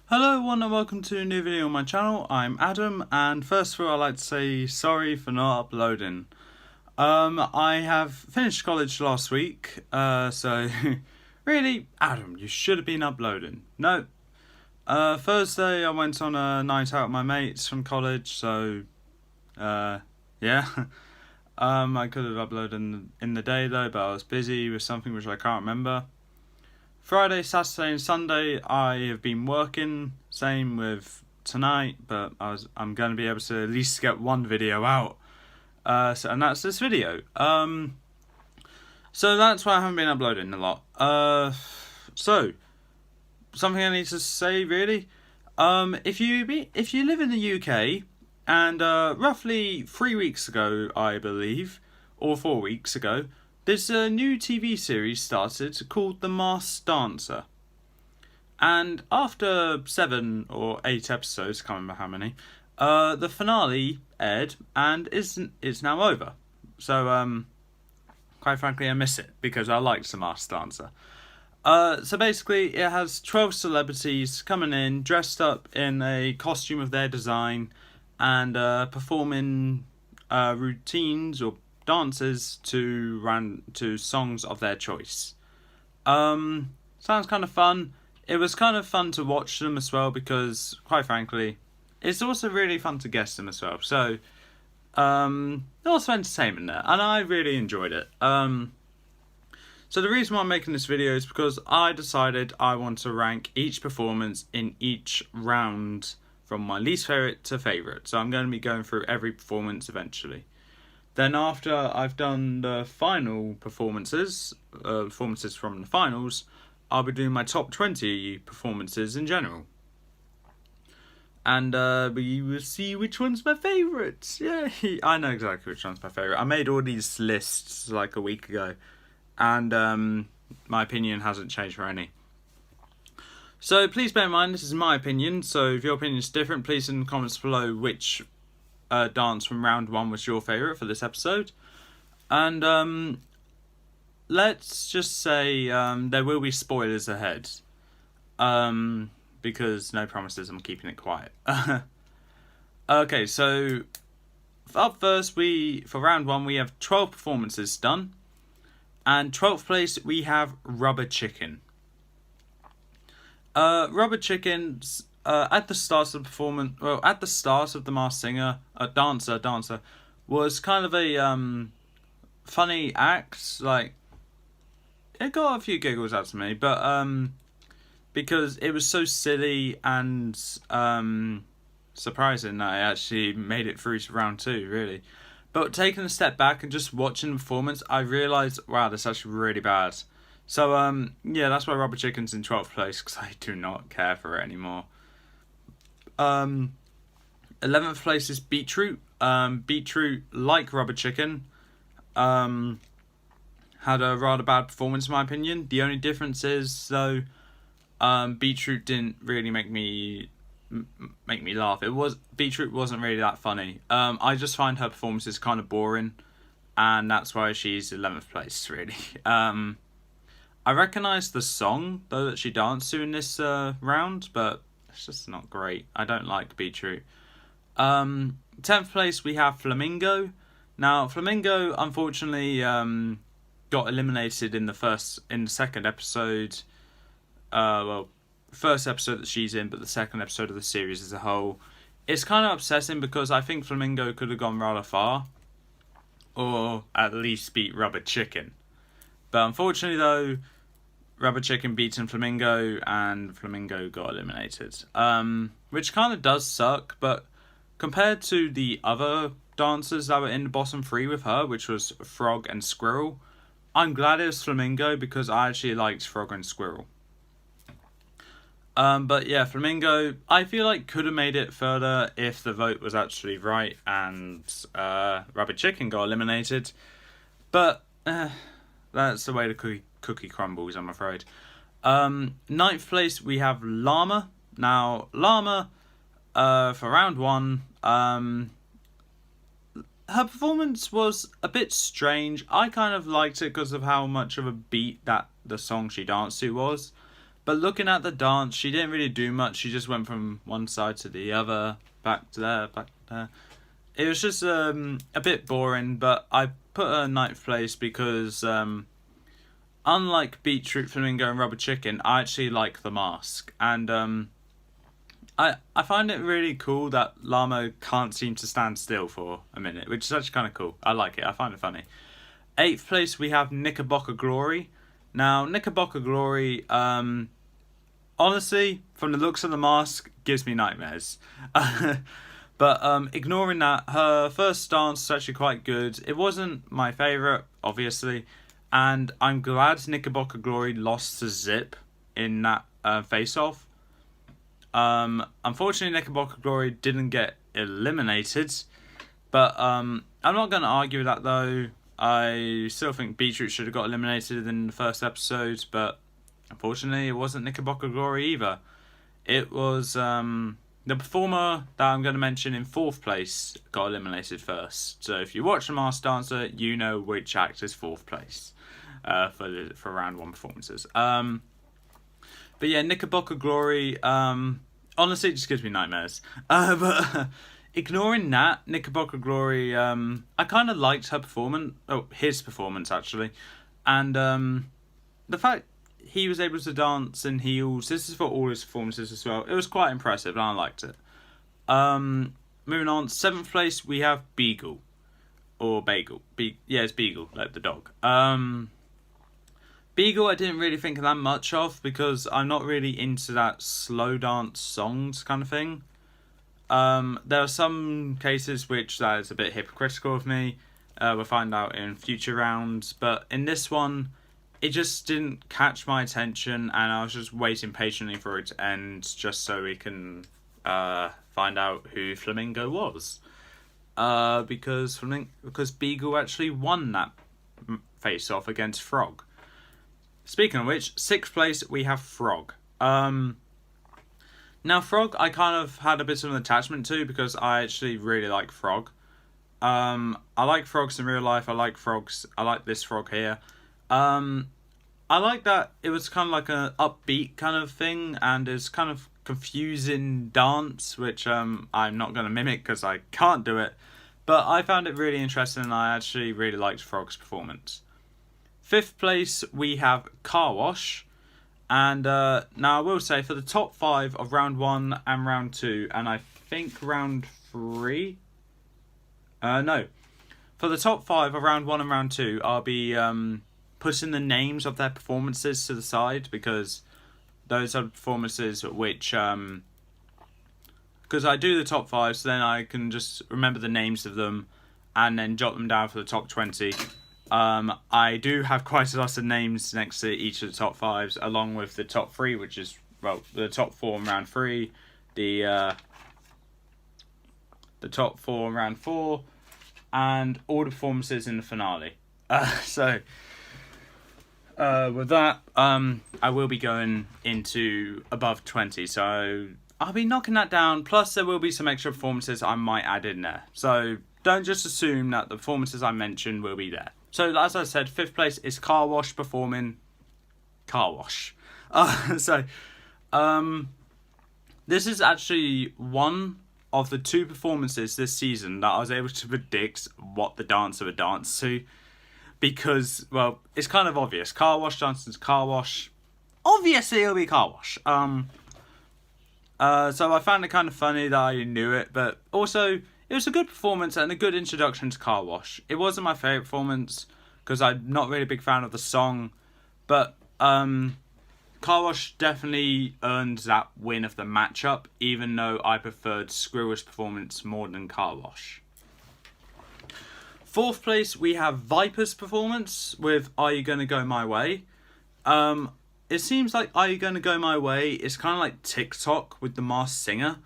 Hello everyone and welcome to a new video on my channel. I'm Adam, and first of all I'd like to say sorry for not uploading. I have finished college last week, so really, Adam, you should have been uploading. No. Thursday I went on a night out with my mates from college, so yeah. I could have uploaded in the day though, but I was busy with something which I can't remember. Friday, Saturday and Sunday I have been working, same with tonight, but I'm going to be able to at least get one video out, and that's this video. So that's why I haven't been uploading a lot. So something I need to say really, if you live in the UK, and roughly 3 weeks ago I believe, or 4 weeks ago, there's a new TV series started called The Masked Dancer. And after 7 or 8 episodes, can't remember how many, the finale aired and it's now over. So, quite frankly, I miss it because I liked The Masked Dancer. So basically, it has 12 celebrities coming in, dressed up in a costume of their design, and performing routines or dances to songs of their choice. Sounds kind of fun. It was kind of fun to watch them as well because, quite frankly, it's also really fun to guess them as well. So, lots of entertainment there, and I really enjoyed it. So the reason why I'm making this video is because I decided I want to rank each performance in each round from my least favourite to favourite. So I'm going to be going through every performance eventually. Then after I've done the final performances from the finals, I'll be doing my top 20 performances in general. And we will see which one's my favourite. Yeah, I know exactly which one's my favourite. I made all these lists like a week ago, and my opinion hasn't changed for any. So please bear in mind, this is my opinion, so if your opinion is different, please in the comments below which dance from round 1 was your favourite for this episode. And let's just say there will be spoilers ahead, because no promises, I'm keeping it quiet. Okay, so up first, for round 1 we have 12 performances done, and 12th place we have Rubber Chicken. Rubber Chicken's at the start of the performance, well, at the start of The Masked Singer, dancer was kind of a funny act. Like, it got a few giggles out to me, but because it was so silly and surprising that I actually made it through to round 2, really. But taking a step back and just watching the performance, I realised, wow, this is actually really bad. So yeah, that's why Rubber Chicken's in 12th place, because I do not care for it anymore. 11th place is Beetroot. Beetroot, like Rubber Chicken, had a rather bad performance in my opinion. The only difference is though, Beetroot didn't really make me laugh. Beetroot wasn't really that funny. I just find her performances kind of boring, and that's why she's 11th place really. I recognise the song though that she danced to in this round, but it's just not great. I don't like Beetroot. 10th place we have Flamingo. Now Flamingo unfortunately got eliminated in the second episode. First episode that she's in, but the second episode of the series as a whole. It's kind of upsetting because I think Flamingo could have gone rather far, or at least beat Rubber Chicken. But unfortunately though, Rubber Chicken beaten Flamingo, and Flamingo got eliminated. Which kind of does suck, but compared to the other dancers that were in the bottom 3 with her, which was Frog and Squirrel, I'm glad it was Flamingo because I actually liked Frog and Squirrel. But yeah, Flamingo, I feel like could have made it further if the vote was actually right and Rubber Chicken got eliminated. But that's the way the cookie crumbles, I'm afraid. 9th place we have Llama. Now Llama, for round 1, her performance was a bit strange. I kind of liked it because of how much of a beat that the song she danced to was. But looking at the dance, she didn't really do much. She just went from one side to the other, back to there, back there. It was just a bit boring, but I put her ninth place because unlike Beetroot, Flamingo and Rubber Chicken, I actually like The Mask. And I find it really cool that Lamo can't seem to stand still for a minute, which is actually kind of cool. I like it. I find it funny. 8th place, we have Knickerbocker Glory. Now, Knickerbocker Glory, honestly, from the looks of The Mask, gives me nightmares. But ignoring that, her first dance was actually quite good. It wasn't my favourite, obviously. And I'm glad Knickerbocker Glory lost to Zip in that face-off. Unfortunately, Knickerbocker Glory didn't get eliminated. But I'm not going to argue with that, though. I still think Beetroot should have got eliminated in the first episode. But unfortunately, it wasn't Knickerbocker Glory either. It was the performer that I'm going to mention in 4th place got eliminated first. So if you watch The Masked Dancer, you know which act is 4th place for round 1 performances. But yeah, Knickerbocker Glory, honestly, it just gives me nightmares. But ignoring that, Knickerbocker Glory, I kind of liked her performance. Oh, his performance, actually. And the fact he was able to dance in heels, this is for all his performances as well. It was quite impressive, and I liked it. Moving on, 7th place, we have Beagle. Or Bagel. Yeah, it's Beagle, like the dog. Beagle I didn't really think that much of, because I'm not really into that slow dance songs kind of thing. There are some cases which that is a bit hypocritical of me. We'll find out in future rounds. But in this one, it just didn't catch my attention, and I was just waiting patiently for it to end just so we can find out who Flamingo was. Because Beagle actually won that face-off against Frog. Speaking of which, 6th place, we have Frog. Now, Frog, I kind of had a bit of an attachment to because I actually really like Frog. I like frogs in real life. I like frogs. I like this frog here. I like that it was kind of like an upbeat kind of thing, and it's kind of confusing dance, which I'm not going to mimic because I can't do it. But I found it really interesting, and I actually really liked Frog's performance. 5th place, we have Car Wash. And now I will say, for the top 5 of round 1 and round 2, and I think round 3... no. For the top 5 of round 1 and round 2, I'll be putting the names of their performances to the side, because those are performances which... because I do the top 5, so then I can just remember the names of them and then jot them down for the top 20. I do have quite a lot of names next to each of the top 5s, along with the top 3, which is, well, the top 4 in round 3, the top 4 in round 4, and all the performances in the finale. With that, I will be going into above 20, so I'll be knocking that down, plus there will be some extra performances I might add in there. So don't just assume that the performances I mentioned will be there. So as I said, 5th place is Car Wash performing Car Wash. This is actually one of the 2 performances this season that I was able to predict what the dancer would dance to. Because, well, it's kind of obvious. Car Wash dances Car Wash. Obviously it'll be Car Wash. So I found it kind of funny that I knew it, but also it was a good performance and a good introduction to Car Wash. It wasn't my favourite performance because I'm not really a big fan of the song, but Car Wash definitely earned that win of the matchup, even though I preferred Skrilla's performance more than Car Wash. 4th place, we have Viper's performance with Are You Gonna Go My Way? It seems like Are You Gonna Go My Way is kind of like TikTok with The Masked Singer.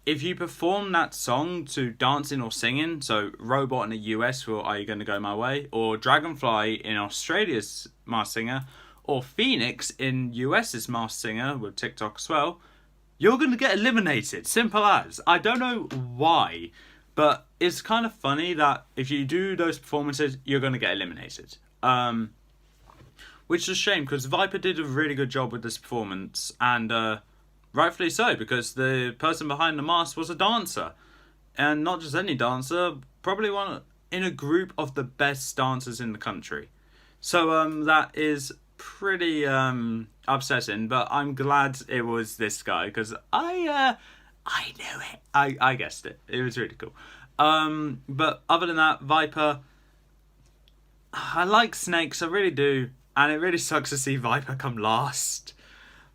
If you perform that song to dancing or singing, so Robot in the US for Are You Gonna Go My Way, or Dragonfly in Australia's Masked Singer, or Phoenix in US's Masked Singer with TikTok as well, you're going to get eliminated. Simple as. I don't know why, but it's kind of funny that if you do those performances, you're going to get eliminated. which is a shame because Viper did a really good job with this performance, and rightfully so, because the person behind the mask was a dancer, and not just any dancer, probably one in a group of the best dancers in the country. So that is pretty upsetting, but I'm glad it was this guy because I knew it. I guessed it. It was really cool. But other than that, Viper, I like Snakes, I really do, and it really sucks to see Viper come last.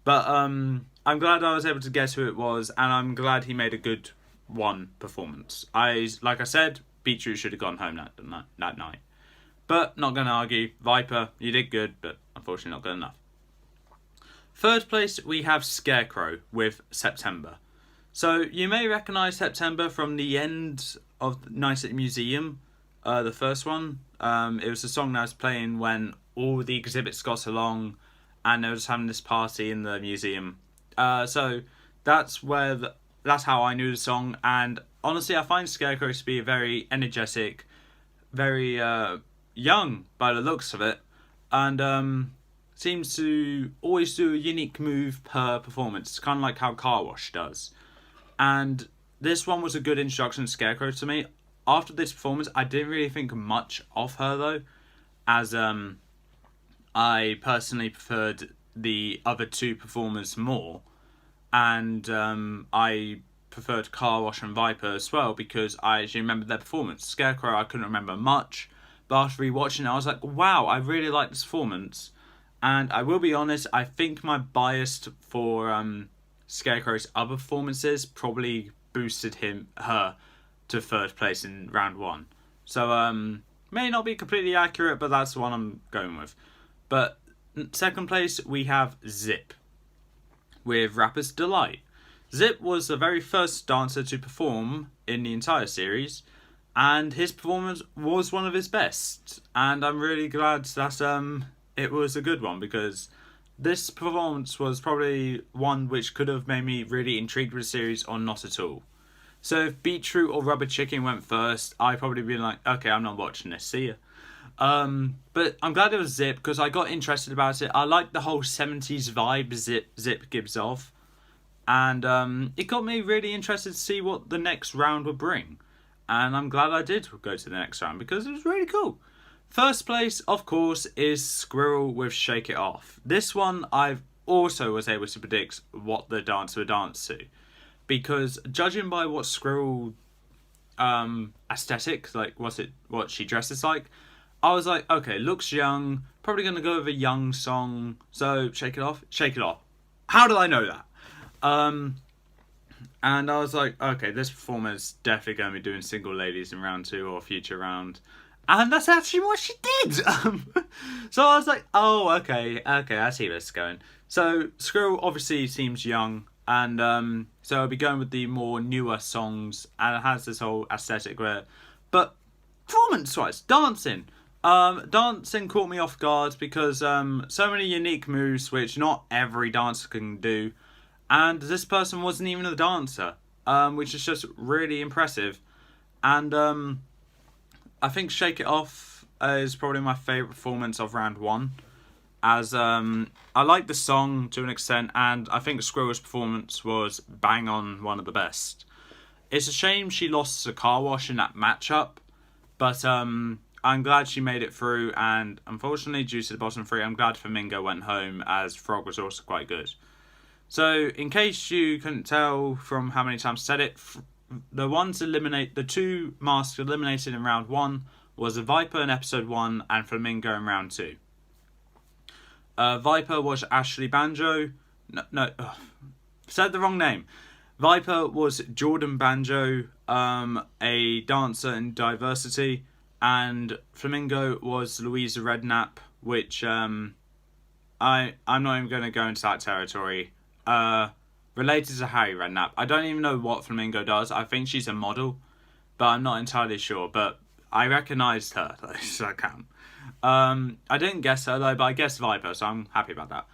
But I'm glad I was able to guess who it was, and I'm glad he made a good performance. Like I said, Beetroot should have gone home that night. But not going to argue. Viper, you did good, but unfortunately not good enough. Third place, we have Scarecrow with September. So you may recognise September from the end of Night at the Museum, the first one. It was a song that was playing when all the exhibits got along and they were just having this party in the museum. So that's that's how I knew the song, and honestly I find Scarecrow to be a very energetic, very young by the looks of it, and seems to always do a unique move per performance. It's kind of like how Car Wash does. And this one was a good introduction to Scarecrow to me. After this performance, I didn't really think much of her though, as I personally preferred the other two performers more, and I preferred Car Wash and Viper as well because I actually remembered their performance. Scarecrow I couldn't remember much, but after rewatching it I was like, wow, I really like this performance. And I will be honest, I think my bias for Scarecrow's other performances probably boosted her to third place in round one. So may not be completely accurate, but that's the one I'm going with. But second place we have Zip with Rapper's Delight. Zip was the very first dancer to perform in the entire series, and his performance was one of his best. And I'm really glad that it was a good one, because this performance was probably one which could have made me really intrigued with the series or not at all. So if Beetroot or Rubber Chicken went first, I'd probably be like, okay, I'm not watching this, see ya. But I'm glad it was Zip because I got interested about it. I like the whole 70s vibe Zip gives off. And it got me really interested to see what the next round would bring. And I'm glad I did go to the next round because it was really cool. First place, of course, is Squirrel with Shake It Off. This one I've also was able to predict what the dancer would dance to. Because judging by what Squirrel aesthetic, like what she dresses like, I was like, okay, looks young, probably going to go with a young song, so Shake It Off. How did I know that? And I was like, okay, this performer's definitely going to be doing Single Ladies in round 2 or future round. And that's actually what she did. So I was like, oh, okay, I see where this is going. So Squirrel obviously seems young, and so I'll be going with the more newer songs, and it has this whole aesthetic where, but performance-wise, dancing caught me off guard because so many unique moves which not every dancer can do, and this person wasn't even a dancer, which is just really impressive. And I think Shake It Off is probably my favourite performance of round 1, as I like the song to an extent, and I think Squirrel's performance was bang on one of the best. It's a shame she lost to Car Wash in that matchup, but I'm glad she made it through, and unfortunately due to the bottom 3, I'm glad Flamingo went home, as Frog was also quite good. So in case you couldn't tell from how many times I said it, the two masks eliminated in round 1 was a Viper in episode 1 and Flamingo in round 2. Viper was Ashley Banjo. Said the wrong name. Viper was Jordan Banjo, a dancer in Diversity, and Flamingo was Louisa Redknapp, which I'm not even going to go into that territory. Related to Harry Redknapp. I don't even know what Flamingo does. I think she's a model, but I'm not entirely sure. But I recognised her, so I can. I didn't guess her though, but I guessed Viper, so I'm happy about that.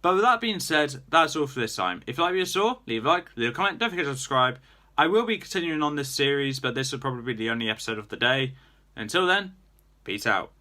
But with that being said, that's all for this time. If you like what you saw, leave a like, leave a comment, don't forget to subscribe. I will be continuing on this series, but this will probably be the only episode of the day. Until then, peace out.